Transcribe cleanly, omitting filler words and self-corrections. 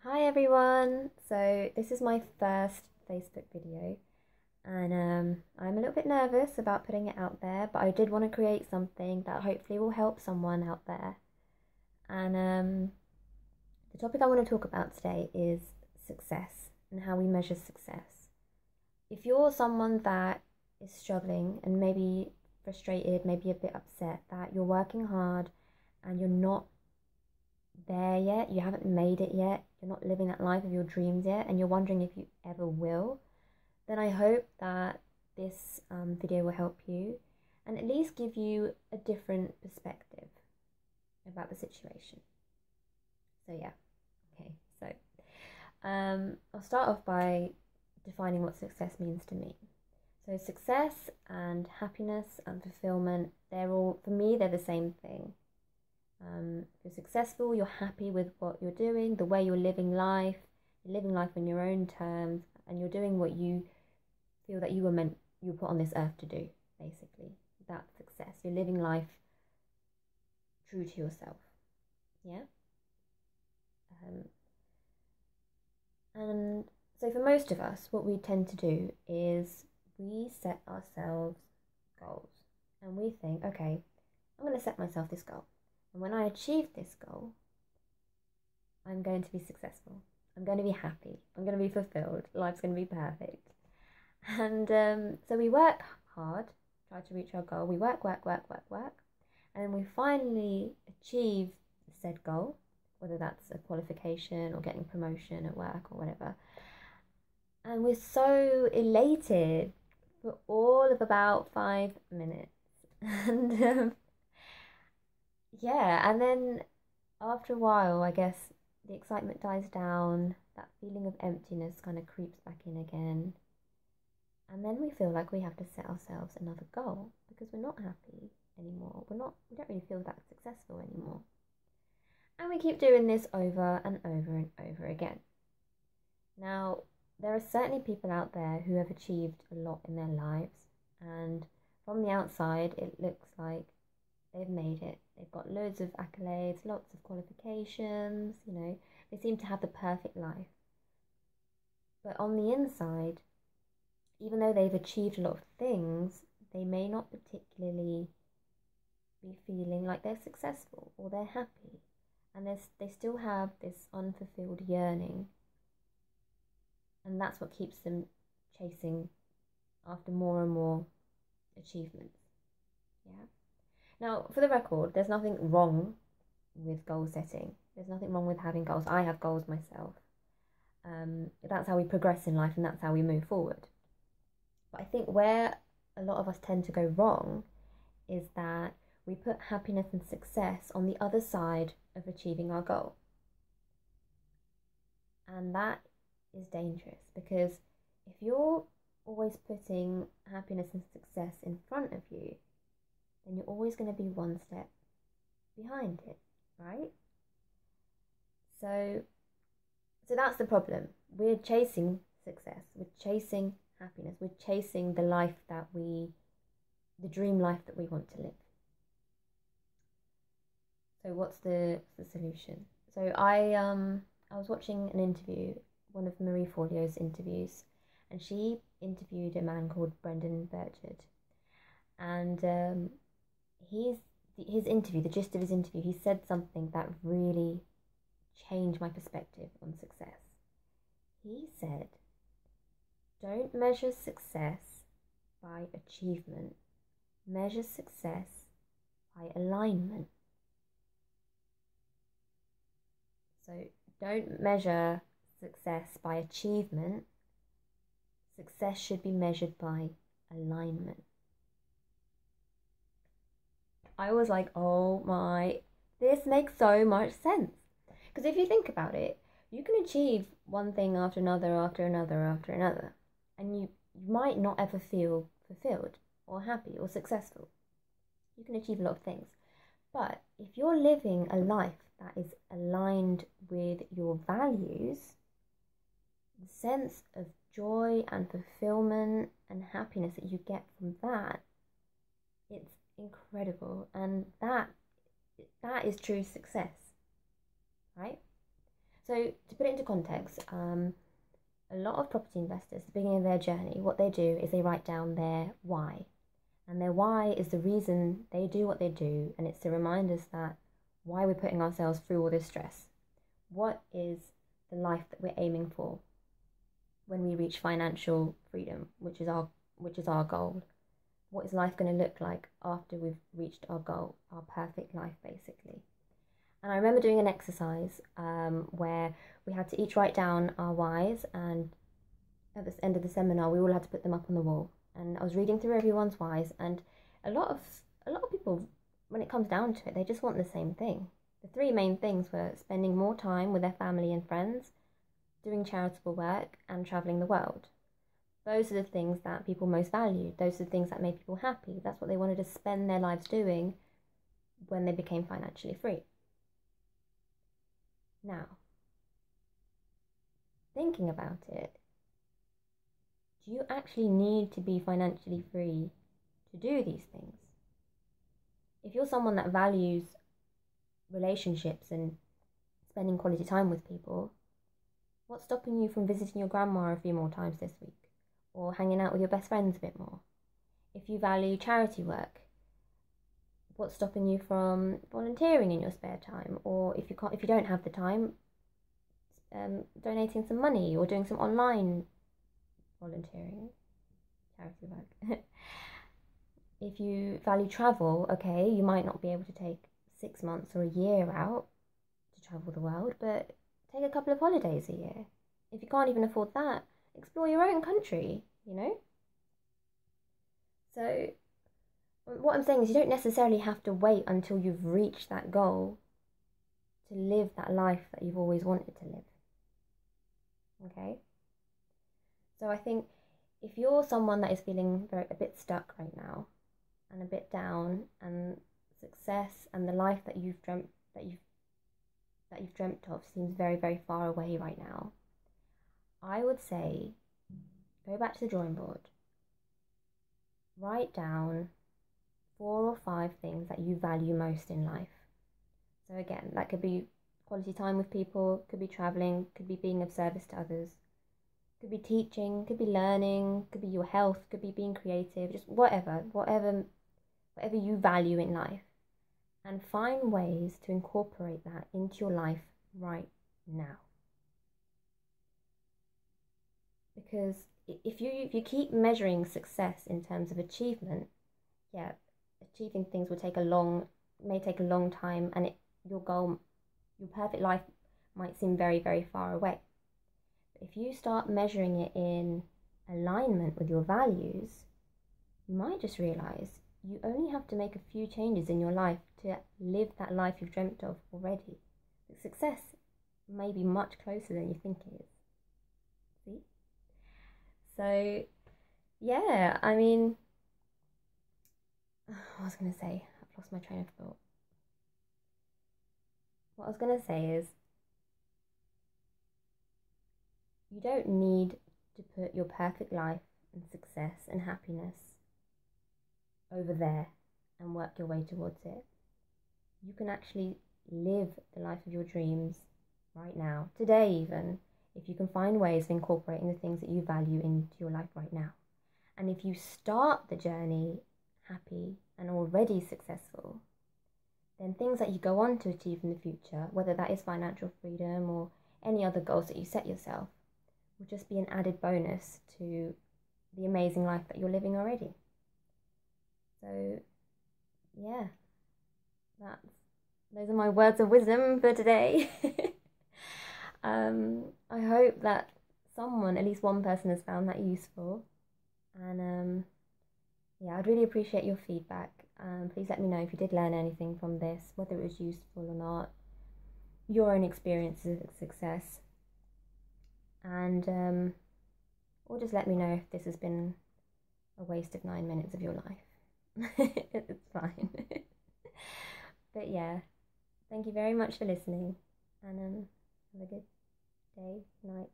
Hi everyone! So this is my first Facebook video and I'm a little bit nervous about putting it out there, but I did want to create something that hopefully will help someone out there. And the topic I want to talk about today is success and how we measure success. If you're someone that is struggling and maybe frustrated, maybe a bit upset that you're working hard and you're not there yet, you haven't made it yet, you're not living that life of your dreams yet, and you're wondering if you ever will, then I hope that this video will help you and at least give you a different perspective about the situation. So yeah, okay, so I'll start off by defining what success means to me. So success and happiness and fulfillment, they're all, for me, they're the same thing. If you're successful, you're happy with what you're doing, the way you're living life on your own terms, and you're doing what you feel that you were put on this earth to do, basically. That's success. You're living life true to yourself. Yeah? And so for most of us, what we tend to do is we set ourselves goals. And we think, okay, I'm going to set myself this goal. And when I achieve this goal, I'm going to be successful. I'm going to be happy. I'm going to be fulfilled. Life's going to be perfect. And so we work hard, try to reach our goal. We work. And then we finally achieve said goal, whether that's a qualification or getting promotion at work or whatever. And we're so elated for all of about 5 minutes. And yeah, and then after a while, I guess the excitement dies down, that feeling of emptiness kind of creeps back in again. And then we feel like we have to set ourselves another goal because we're not happy anymore. We don't really feel that successful anymore. And we keep doing this over and over and over again. Now, there are certainly people out there who have achieved a lot in their lives, and from the outside, it looks like they've made it. They've got loads of accolades, lots of qualifications, they seem to have the perfect life. But on the inside, even though they've achieved a lot of things, they may not particularly be feeling like they're successful or they're happy. And they still have this unfulfilled yearning. And that's what keeps them chasing after more and more achievements. Yeah. Now, for the record, there's nothing wrong with goal setting. There's nothing wrong with having goals. I have goals myself. That's how we progress in life and that's how we move forward. But I think where a lot of us tend to go wrong is that we put happiness and success on the other side of achieving our goal. And that is dangerous because if you're always putting happiness and success in front of you, then you're always going to be one step behind it, right? So that's the problem. We're chasing success. We're chasing happiness. We're chasing the life the dream life that we want to live. So what's the solution? So I was watching an interview, one of Marie Forleo's interviews, and she interviewed a man called Brendan Burchard, and his interview, the gist of his interview, he said something that really changed my perspective on success. He said, don't measure success by achievement, measure success by alignment. So don't measure success by achievement, success should be measured by alignment. I was like, oh my, this makes so much sense. Because if you think about it, you can achieve one thing after another, and you might not ever feel fulfilled or happy or successful. You can achieve a lot of things. But if you're living a life that is aligned with your values, the sense of joy and fulfillment and happiness that you get from that, it's incredible, and that is true success, right? So to put it into context, a lot of property investors, at the beginning of their journey, what they do is they write down their why. And their why is the reason they do what they do, and it's to remind us that why we're putting ourselves through all this stress. What is the life that we're aiming for when we reach financial freedom, which is our goal? What is life going to look like after we've reached our goal, our perfect life, basically? And I remember doing an exercise where we had to each write down our whys, and at the end of the seminar, we all had to put them up on the wall. And I was reading through everyone's whys, and a lot of people, when it comes down to it, they just want the same thing. The three main things were spending more time with their family and friends, doing charitable work, and traveling the world. Those are the things that people most valued. Those are the things that made people happy. That's what they wanted to spend their lives doing when they became financially free. Now, thinking about it, do you actually need to be financially free to do these things? If you're someone that values relationships and spending quality time with people, what's stopping you from visiting your grandma a few more times this week? Or hanging out with your best friends a bit more? If you value charity work, what's stopping you from volunteering in your spare time? Or if you don't have the time, donating some money or doing some online volunteering, charity work. If you value travel, okay, you might not be able to take 6 months or a year out to travel the world, but take a couple of holidays a year. If you can't even afford that, explore your own country, you know? So what I'm saying is you don't necessarily have to wait until you've reached that goal to live that life that you've always wanted to live. Okay? So I think if you're someone that is feeling a bit stuck right now and a bit down, and success and the life that you've dreamt of seems very, very far away right now, I would say go back to the drawing board. Write down 4 or 5 things that you value most in life. So again, that could be quality time with people, could be traveling, could be being of service to others, could be teaching, could be learning, could be your health, could be being creative, just whatever you value in life. And find ways to incorporate that into your life right now. Because if you keep measuring success in terms of achievement, yeah, achieving things may take a long time, and your goal, your perfect life might seem very, very far away. But if you start measuring it in alignment with your values, you might just realize you only have to make a few changes in your life to live that life you've dreamt of already. Success may be much closer than you think it is. See? So, yeah, I mean, what was I going to say? I've lost my train of thought. What I was going to say is, you don't need to put your perfect life and success and happiness over there and work your way towards it. You can actually live the life of your dreams right now, today even, if you can find ways of incorporating the things that you value into your life right now. And if you start the journey happy and already successful, then things that you go on to achieve in the future, whether that is financial freedom or any other goals that you set yourself, will just be an added bonus to the amazing life that you're living already. So, yeah, those are my words of wisdom for today. I hope that someone, at least one person, has found that useful. And yeah, I'd really appreciate your feedback. Please let me know if you did learn anything from this, whether it was useful or not, your own experiences of success. And or just let me know if this has been a waste of 9 minutes of your life. It's fine. But yeah, thank you very much for listening, and have a good day, night.